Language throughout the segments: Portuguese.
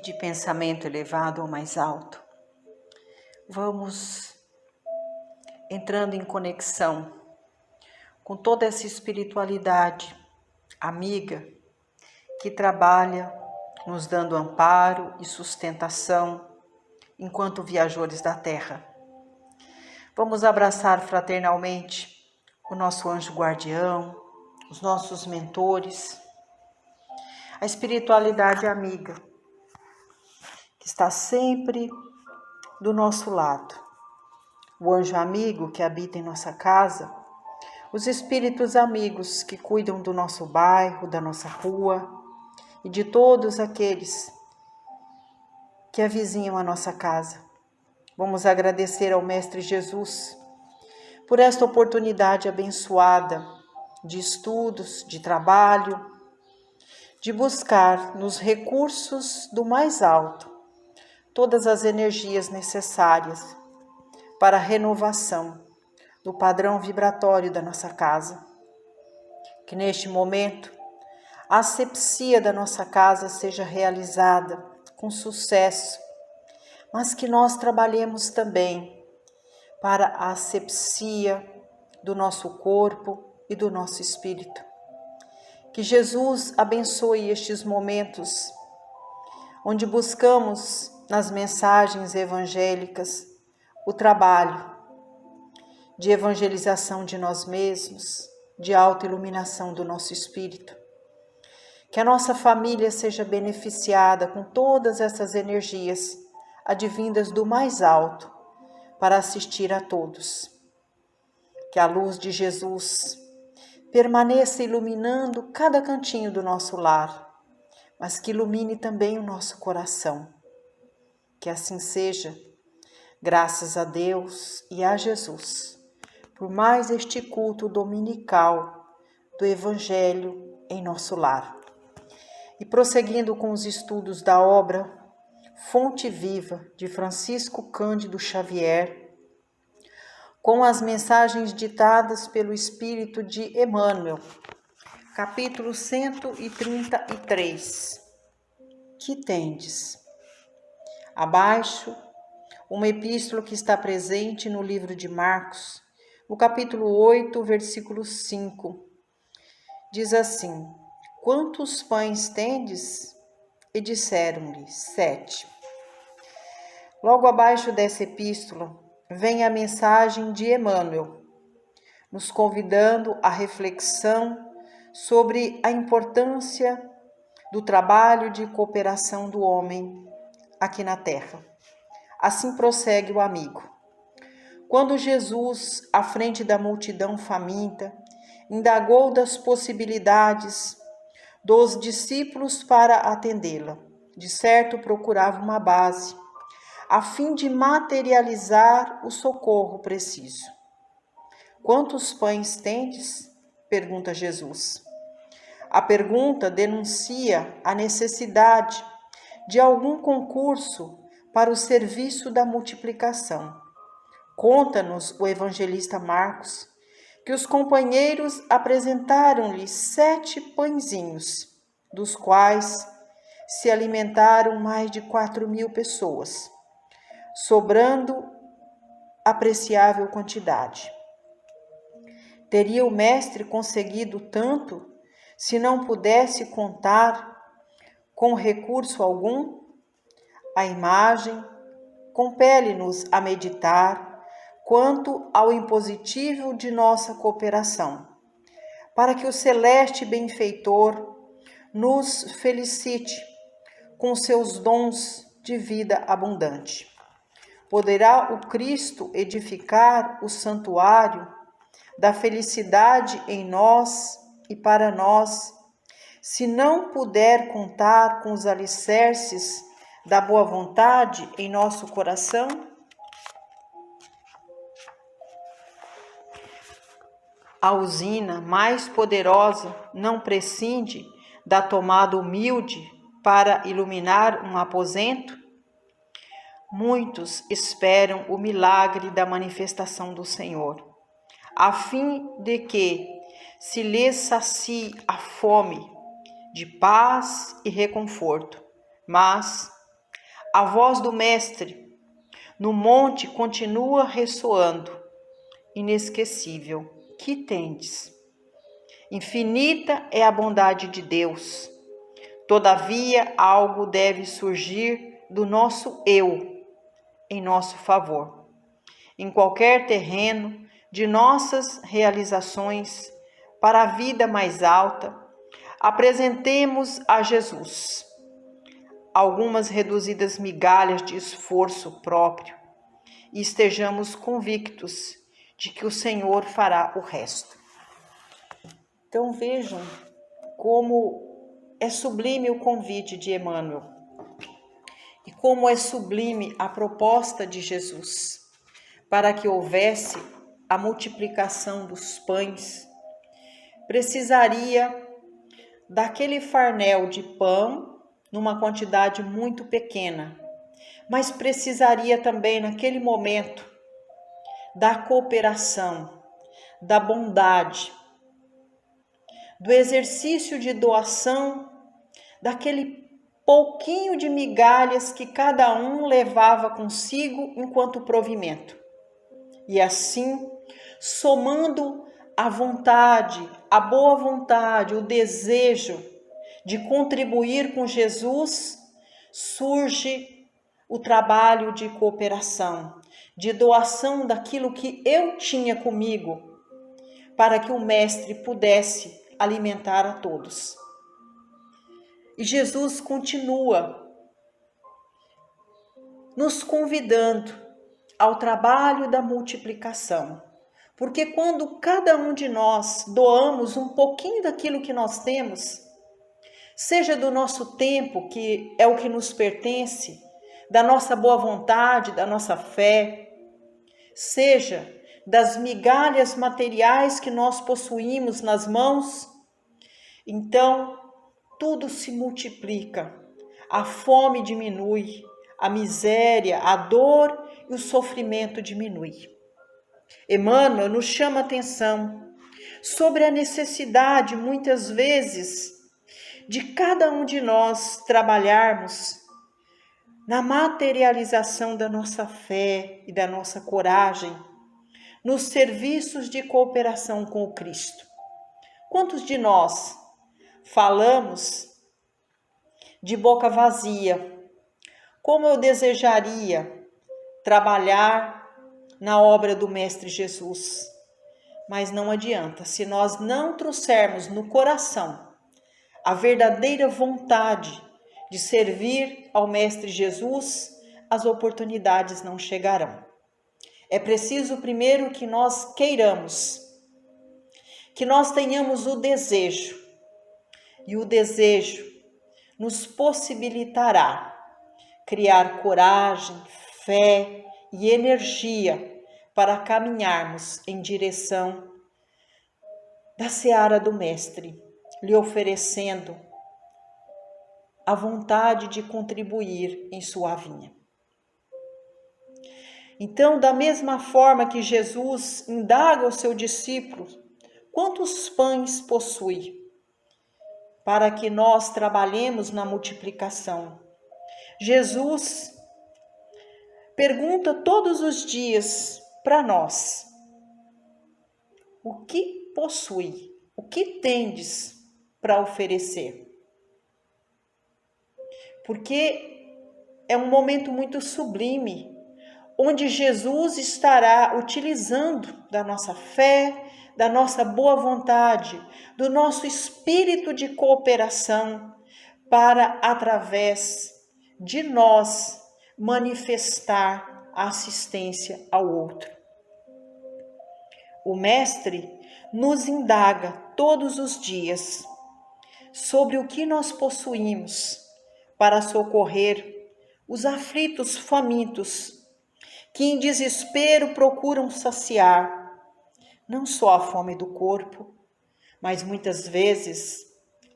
de pensamento elevado ao mais alto. Vamos entrando em conexão com toda essa espiritualidade amiga que trabalha nos dando amparo e sustentação enquanto viajores da Terra. Vamos abraçar fraternalmente o nosso anjo guardião, os nossos mentores, a espiritualidade amiga que está sempre do nosso lado, o anjo amigo que habita em nossa casa, os espíritos amigos que cuidam do nosso bairro, da nossa rua e de todos aqueles que avizinham a nossa casa. Vamos agradecer ao Mestre Jesus por esta oportunidade abençoada de estudos, de trabalho, de buscar nos recursos do mais alto todas as energias necessárias para a renovação do padrão vibratório da nossa casa. Que neste momento a asepsia da nossa casa seja realizada com sucesso, mas que nós trabalhemos também para a asepsia do nosso corpo e do nosso espírito. Que Jesus abençoe estes momentos onde buscamos nas mensagens evangélicas o trabalho de evangelização de nós mesmos, de autoiluminação do nosso espírito. Que a nossa família seja beneficiada com todas essas energias advindas do mais alto para assistir a todos. Que a luz de Jesus permaneça iluminando cada cantinho do nosso lar, mas que ilumine também o nosso coração. Que assim seja, graças a Deus e a Jesus, por mais este culto dominical do Evangelho em nosso lar. E prosseguindo com os estudos da obra Fonte Viva de Francisco Cândido Xavier, com as mensagens ditadas pelo Espírito de Emmanuel, capítulo 133. Que tendes? Abaixo, uma epístola que está presente no livro de Marcos, no capítulo 8, versículo 5. Diz assim: Quantos pães tendes? E disseram-lhe: 7. Logo abaixo dessa epístola vem a mensagem de Emmanuel, nos convidando à reflexão sobre a importância do trabalho de cooperação do homem aqui na Terra. Assim prossegue o amigo. Quando Jesus, à frente da multidão faminta, indagou das possibilidades dos discípulos para atendê-la, de certo procurava uma base, a fim de materializar o socorro preciso. Quantos pães tendes? Pergunta Jesus. A pergunta denuncia a necessidade de algum concurso para o serviço da multiplicação. Conta-nos o evangelista Marcos que os companheiros apresentaram-lhe 7 pãezinhos, dos quais se alimentaram mais de 4.000 pessoas, sobrando apreciável quantidade. Teria o mestre conseguido tanto se não pudesse contar com recurso algum? A imagem compele-nos a meditar quanto ao impositivo de nossa cooperação, para que o celeste benfeitor nos felicite com seus dons de vida abundante. Poderá o Cristo edificar o santuário da felicidade em nós e para nós, se não puder contar com os alicerces da boa vontade em nosso coração? A usina mais poderosa não prescinde da tomada humilde para iluminar um aposento? Muitos esperam o milagre da manifestação do Senhor, a fim de que se lhes sacie a fome de paz e reconforto, mas A voz do Mestre no monte continua ressoando, inesquecível. Que tendes? Infinita é a bondade de Deus. Todavia, algo deve surgir do nosso eu em nosso favor. Em qualquer terreno de nossas realizações para a vida mais alta, apresentemos a Jesus algumas reduzidas migalhas de esforço próprio e estejamos convictos de que o Senhor fará o resto. Então vejam como é sublime o convite de Emmanuel e como é sublime a proposta de Jesus para que houvesse a multiplicação dos pães. Precisaria daquele farnel de pão numa quantidade muito pequena, mas precisaria também naquele momento da cooperação, da bondade, do exercício de doação, daquele pouquinho de migalhas que cada um levava consigo enquanto provimento. E assim, somando a vontade, a boa vontade, o desejo de contribuir com Jesus, surge o trabalho de cooperação, de doação daquilo que eu tinha comigo, para que o Mestre pudesse alimentar a todos. E Jesus continua nos convidando ao trabalho da multiplicação, porque quando cada um de nós doamos um pouquinho daquilo que nós temos, seja do nosso tempo, que é o que nos pertence, da nossa boa vontade, da nossa fé, seja das migalhas materiais que nós possuímos nas mãos, então tudo se multiplica, a fome diminui, a miséria, a dor e o sofrimento diminui. Emmanuel nos chama a atenção sobre a necessidade, muitas vezes, de cada um de nós trabalharmos na materialização da nossa fé e da nossa coragem, nos serviços de cooperação com o Cristo. Quantos de nós falamos de boca vazia? Como eu desejaria trabalhar na obra do Mestre Jesus, mas não adianta, se nós não trouxermos no coração a verdadeira vontade de servir ao Mestre Jesus, as oportunidades não chegarão. É preciso primeiro que nós queiramos, que nós tenhamos o desejo, e o desejo nos possibilitará criar coragem, fé e energia para caminharmos em direção da seara do Mestre, lhe oferecendo a vontade de contribuir em sua vinha. Então, da mesma forma que Jesus indaga ao seu discípulo quantos pães possui, para que nós trabalhemos na multiplicação, Jesus pergunta todos os dias para nós: o que possui? O que tendes para oferecer? Porque é um momento muito sublime, onde Jesus estará utilizando da nossa fé, da nossa boa vontade, do nosso espírito de cooperação, para, através de nós, manifestar a assistência ao outro. O Mestre nos indaga todos os dias sobre o que nós possuímos para socorrer os aflitos famintos, que em desespero procuram saciar não só a fome do corpo, mas muitas vezes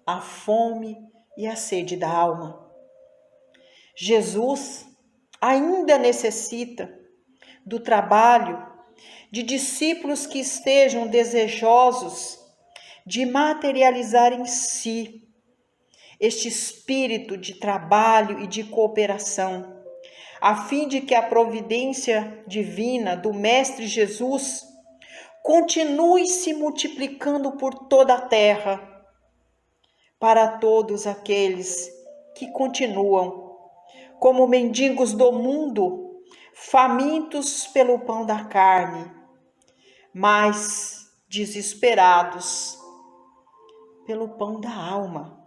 a fome e a sede da alma. Jesus ainda necessita do trabalho de discípulos que estejam desejosos de materializar em si este espírito de trabalho e de cooperação, a fim de que a providência divina do Mestre Jesus continue se multiplicando por toda a terra, para todos aqueles que continuam como mendigos do mundo, famintos pelo pão da carne, mas desesperados pelo pão da alma.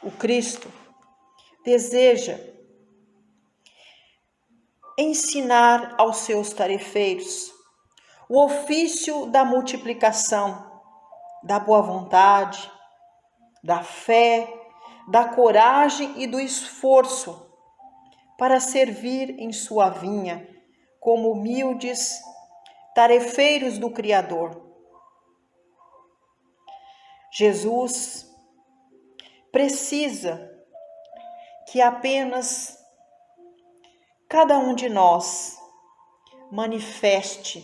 O Cristo deseja ensinar aos seus tarefeiros o ofício da multiplicação, da boa vontade, da fé, da coragem e do esforço para servir em sua vinha como humildes tarefeiros do Criador. Jesus precisa que apenas cada um de nós manifeste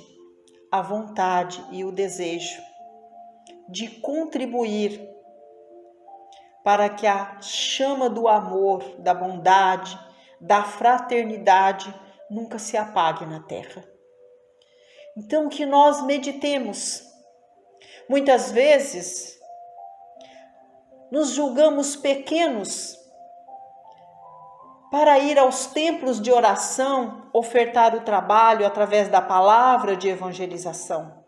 a vontade e o desejo de contribuir para que a chama do amor, da bondade, da fraternidade nunca se apague na terra. Então, que nós meditemos. Muitas vezes, nos julgamos pequenos para ir aos templos de oração, ofertar o trabalho através da palavra de evangelização.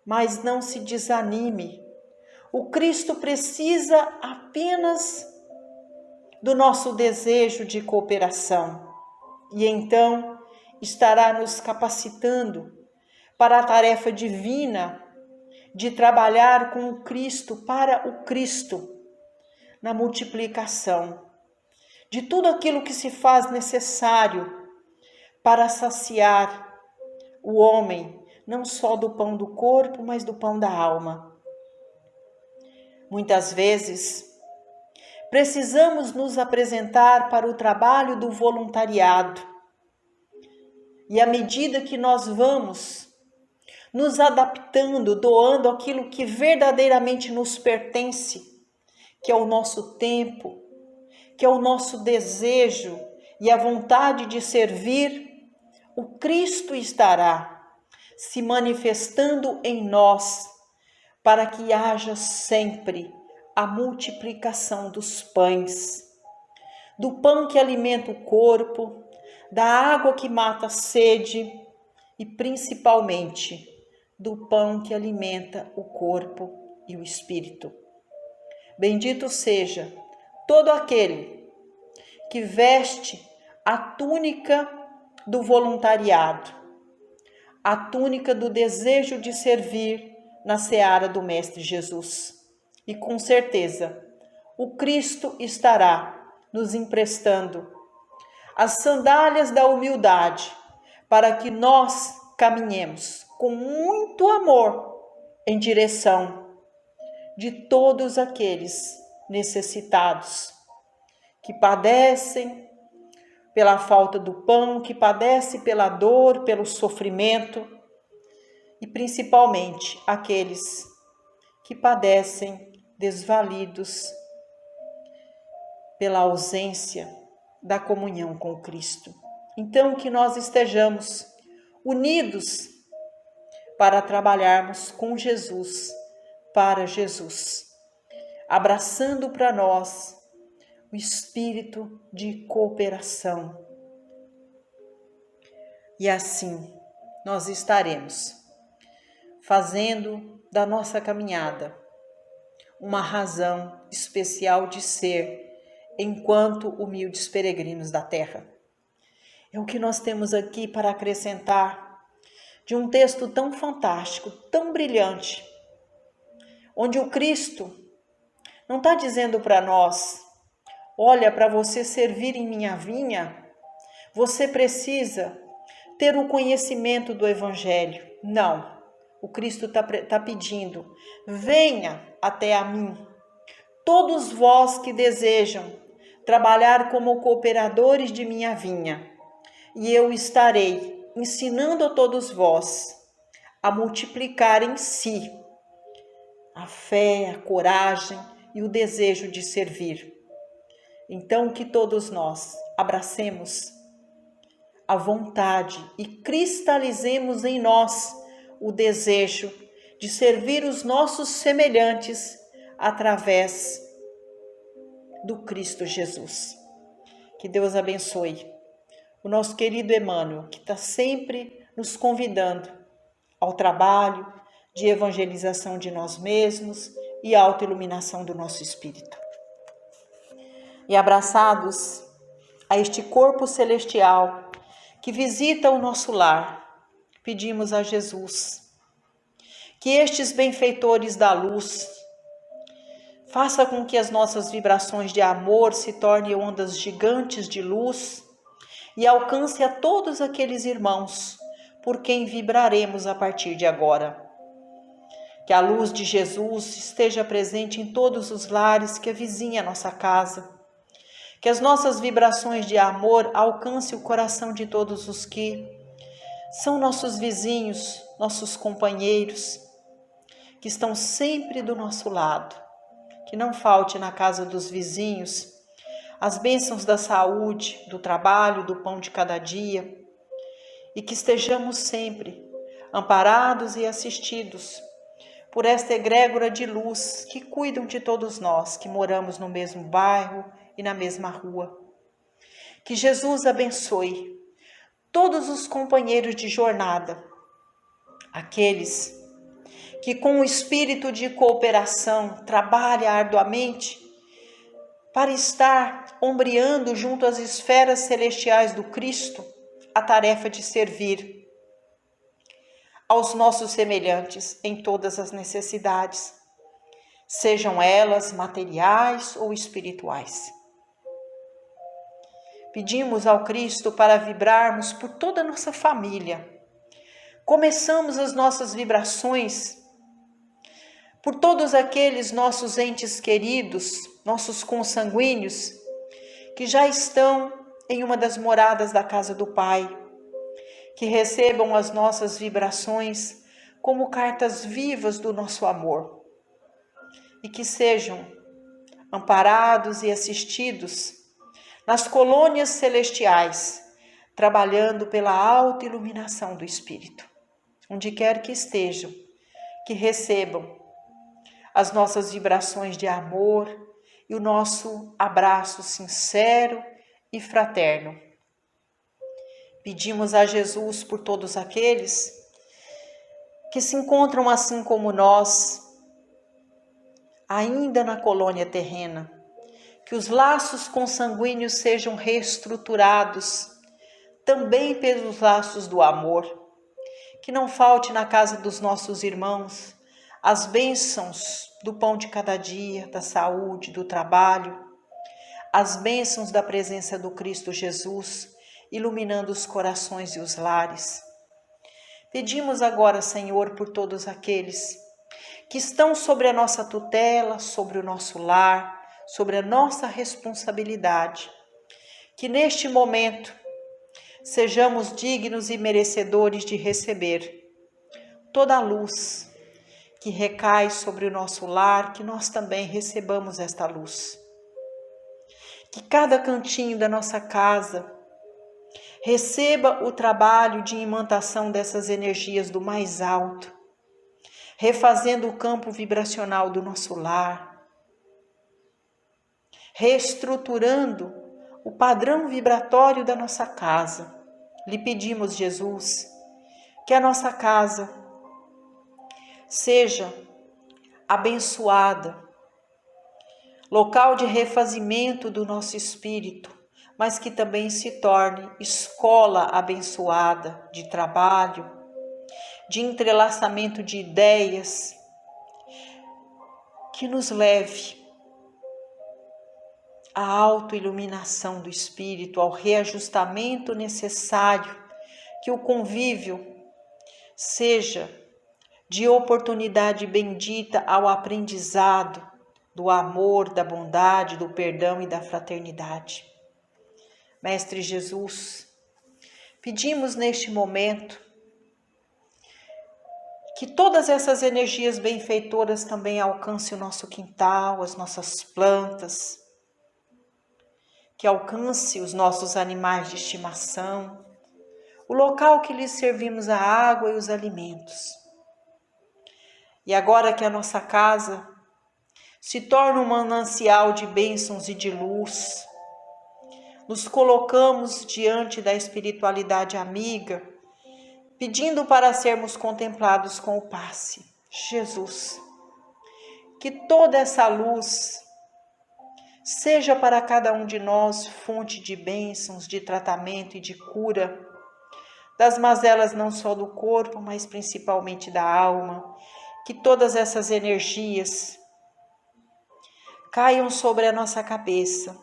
Mas não se desanime. O Cristo precisa apenas do nosso desejo de cooperação. E então estará nos capacitando para a tarefa divina de trabalhar com o Cristo, para o Cristo, na multiplicação de tudo aquilo que se faz necessário para saciar o homem, não só do pão do corpo, mas do pão da alma. Muitas vezes, precisamos nos apresentar para o trabalho do voluntariado. E à medida que nós vamos nos adaptando, doando aquilo que verdadeiramente nos pertence, que é o nosso tempo, que é o nosso desejo e a vontade de servir, o Cristo estará se manifestando em nós para que haja sempre a multiplicação dos pães, do pão que alimenta o corpo, da água que mata a sede e principalmente do pão que alimenta o corpo e o espírito. Bendito seja todo aquele que veste a túnica do voluntariado, a túnica do desejo de servir na seara do Mestre Jesus. E com certeza, o Cristo estará nos emprestando as sandálias da humildade para que nós caminhemos com muito amor em direção de todos aqueles necessitados, que padecem pela falta do pão, que padecem pela dor, pelo sofrimento, e principalmente aqueles que padecem desvalidos pela ausência da comunhão com Cristo. Então, que nós estejamos unidos para trabalharmos com Jesus, para Jesus, abraçando para nós o espírito de cooperação. E assim nós estaremos fazendo da nossa caminhada uma razão especial de ser enquanto humildes peregrinos da terra. É o que nós temos aqui para acrescentar de um texto tão fantástico, tão brilhante, onde o Cristo não está dizendo para nós: olha, para você servir em minha vinha, você precisa ter o conhecimento do Evangelho. Não, o Cristo está pedindo: venha até a mim, todos vós que desejam trabalhar como cooperadores de minha vinha, e eu estarei ensinando a todos vós a multiplicar em si a fé, a coragem e o desejo de servir. Então, que todos nós abracemos a vontade e cristalizemos em nós o desejo de servir os nossos semelhantes através do Cristo Jesus. Que Deus abençoe o nosso querido Emmanuel, que está sempre nos convidando ao trabalho de evangelização de nós mesmos e autoiluminação do nosso espírito. E abraçados a este corpo celestial que visita o nosso lar, pedimos a Jesus que estes benfeitores da luz faça com que as nossas vibrações de amor se tornem ondas gigantes de luz e alcance a todos aqueles irmãos por quem vibraremos a partir de agora. Que a luz de Jesus esteja presente em todos os lares que avizinham a nossa casa. Que as nossas vibrações de amor alcancem o coração de todos os que são nossos vizinhos, nossos companheiros, que estão sempre do nosso lado. Que não falte na casa dos vizinhos as bênçãos da saúde, do trabalho, do pão de cada dia, e que estejamos sempre amparados e assistidos por esta egrégora de luz que cuidam de todos nós que moramos no mesmo bairro e na mesma rua. Que Jesus abençoe todos os companheiros de jornada, aqueles que com o espírito de cooperação trabalham arduamente para estar ombreando junto às esferas celestiais do Cristo a tarefa de servir aos nossos semelhantes em todas as necessidades, sejam elas materiais ou espirituais. Pedimos ao Cristo para vibrarmos por toda a nossa família. Começamos as nossas vibrações por todos aqueles nossos entes queridos, nossos consanguíneos, que já estão em uma das moradas da casa do Pai, que recebam as nossas vibrações como cartas vivas do nosso amor e que sejam amparados e assistidos nas colônias celestiais, trabalhando pela autoiluminação do Espírito. Onde quer que estejam, que recebam as nossas vibrações de amor e o nosso abraço sincero e fraterno. Pedimos a Jesus por todos aqueles que se encontram assim como nós, ainda na colônia terrena, que os laços consanguíneos sejam reestruturados também pelos laços do amor, que não falte na casa dos nossos irmãos as bênçãos do pão de cada dia, da saúde, do trabalho, as bênçãos da presença do Cristo Jesus, iluminando os corações e os lares. Pedimos agora, Senhor, por todos aqueles que estão sobre a nossa tutela, sobre o nosso lar, sobre a nossa responsabilidade, que neste momento sejamos dignos e merecedores de receber toda a luz que recai sobre o nosso lar, que nós também recebamos esta luz. Que cada cantinho da nossa casa receba o trabalho de imantação dessas energias do mais alto, refazendo o campo vibracional do nosso lar, reestruturando o padrão vibratório da nossa casa. Lhe pedimos, Jesus, que a nossa casa seja abençoada, local de refazimento do nosso espírito, mas que também se torne escola abençoada de trabalho, de entrelaçamento de ideias, que nos leve à autoiluminação do espírito, ao reajustamento necessário, que o convívio seja de oportunidade bendita ao aprendizado do amor, da bondade, do perdão e da fraternidade. Mestre Jesus, pedimos neste momento que todas essas energias benfeitoras também alcancem o nosso quintal, as nossas plantas, que alcance os nossos animais de estimação, o local que lhes servimos a água e os alimentos. E agora que a nossa casa se torna um manancial de bênçãos e de luz, nos colocamos diante da espiritualidade amiga, pedindo para sermos contemplados com o passe, Jesus. Que toda essa luz seja para cada um de nós fonte de bênçãos, de tratamento e de cura, das mazelas não só do corpo, mas principalmente da alma. Que todas essas energias caiam sobre a nossa cabeça,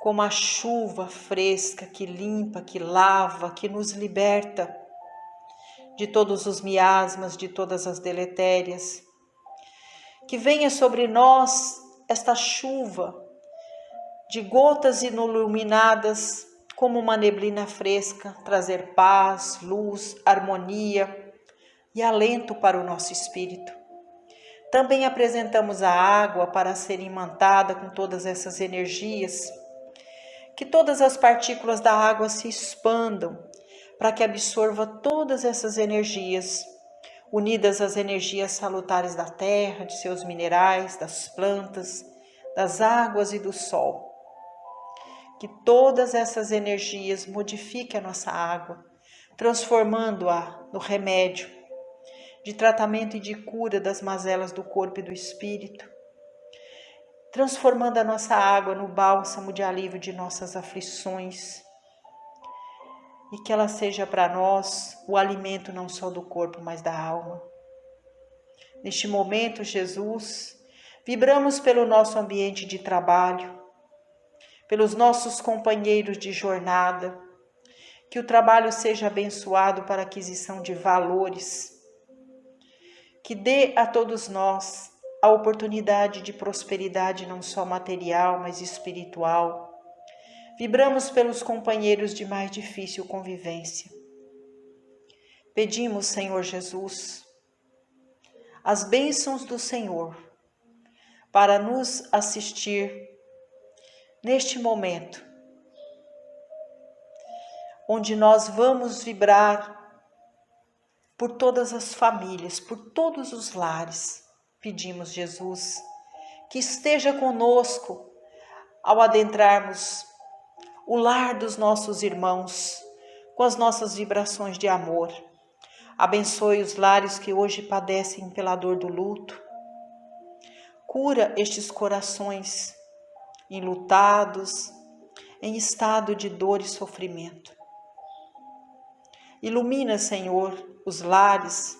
como a chuva fresca que limpa, que lava, que nos liberta de todos os miasmas, de todas as deletérias. Que venha sobre nós esta chuva de gotas iluminadas como uma neblina fresca, trazer paz, luz, harmonia e alento para o nosso espírito. Também apresentamos a água para ser imantada com todas essas energias. Que todas as partículas da água se expandam para que absorva todas essas energias, unidas às energias salutares da terra, de seus minerais, das plantas, das águas e do sol. Que todas essas energias modifiquem a nossa água, transformando-a no remédio de tratamento e de cura das mazelas do corpo e do espírito, transformando a nossa água no bálsamo de alívio de nossas aflições, e que ela seja para nós o alimento não só do corpo, mas da alma. Neste momento, Jesus, vibramos pelo nosso ambiente de trabalho, pelos nossos companheiros de jornada, que o trabalho seja abençoado para a aquisição de valores, que dê a todos nós a oportunidade de prosperidade não só material, mas espiritual. Vibramos pelos companheiros de mais difícil convivência. Pedimos, Senhor Jesus, as bênçãos do Senhor para nos assistir neste momento, onde nós vamos vibrar por todas as famílias, por todos os lares. Pedimos, Jesus, que esteja conosco ao adentrarmos o lar dos nossos irmãos, com as nossas vibrações de amor. Abençoe os lares que hoje padecem pela dor do luto. Cura estes corações enlutados, em estado de dor e sofrimento. Ilumina, Senhor, os lares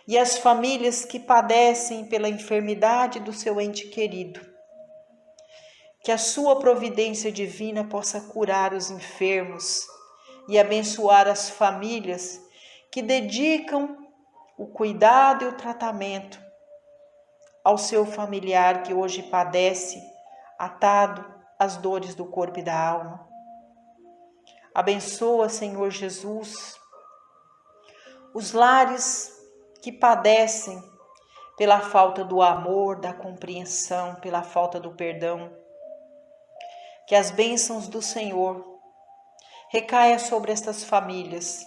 e as famílias que padecem pela enfermidade do seu ente querido. Que a sua providência divina possa curar os enfermos e abençoar as famílias que dedicam o cuidado e o tratamento ao seu familiar que hoje padece, atado às dores do corpo e da alma. Abençoa, Senhor Jesus, os lares que padecem pela falta do amor, da compreensão, pela falta do perdão. Que as bênçãos do Senhor recaia sobre estas famílias,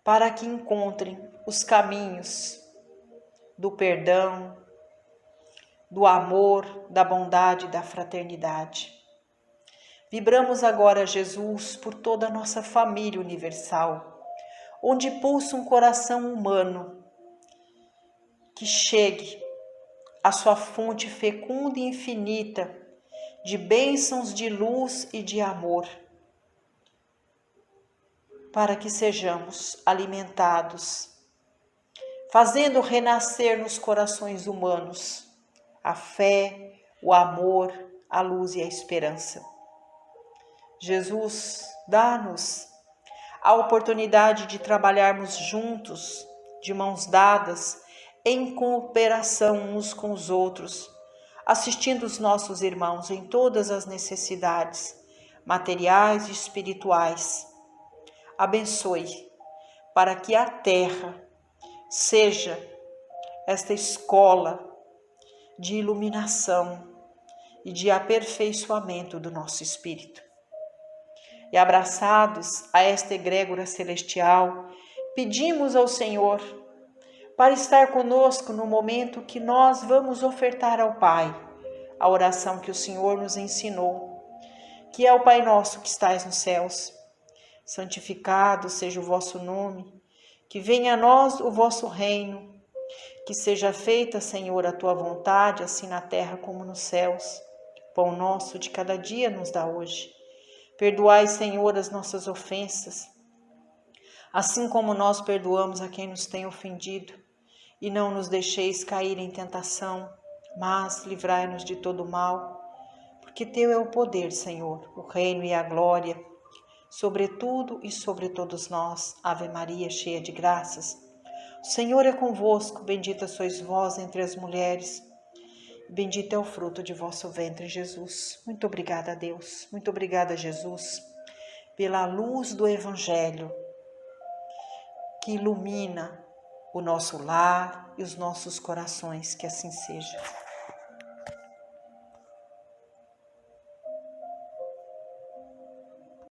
para que encontrem os caminhos do perdão, do amor, da bondade e da fraternidade. Vibramos agora, Jesus, por toda a nossa família universal, onde pulsa um coração humano que chegue à sua fonte fecunda e infinita de bênçãos de luz e de amor, para que sejamos alimentados, fazendo renascer nos corações humanos a fé, o amor, a luz e a esperança. Jesus, dá-nos a oportunidade de trabalharmos juntos, de mãos dadas, em cooperação uns com os outros, assistindo os nossos irmãos em todas as necessidades, materiais e espirituais. Abençoe, para que a terra seja esta escola de iluminação e de aperfeiçoamento do nosso espírito. E abraçados a esta egrégora celestial, pedimos ao Senhor para estar conosco no momento que nós vamos ofertar ao Pai a oração que o Senhor nos ensinou, que é o Pai nosso que estais nos céus. Santificado seja o vosso nome, que venha a nós o vosso reino, que seja feita, Senhor, a tua vontade, assim na terra como nos céus. Pão nosso de cada dia nos dá hoje. Perdoai, Senhor, as nossas ofensas, assim como nós perdoamos a quem nos tem ofendido. E não nos deixeis cair em tentação, mas livrai-nos de todo mal, porque teu é o poder, Senhor, o reino e a glória, sobre tudo e sobre todos nós. Ave Maria, cheia de graças, o Senhor é convosco, bendita sois vós entre as mulheres, bendito é o fruto de vosso ventre, Jesus. Muito obrigada, Deus, muito obrigada, Jesus, pela luz do Evangelho, que ilumina o nosso lar e os nossos corações, que assim seja.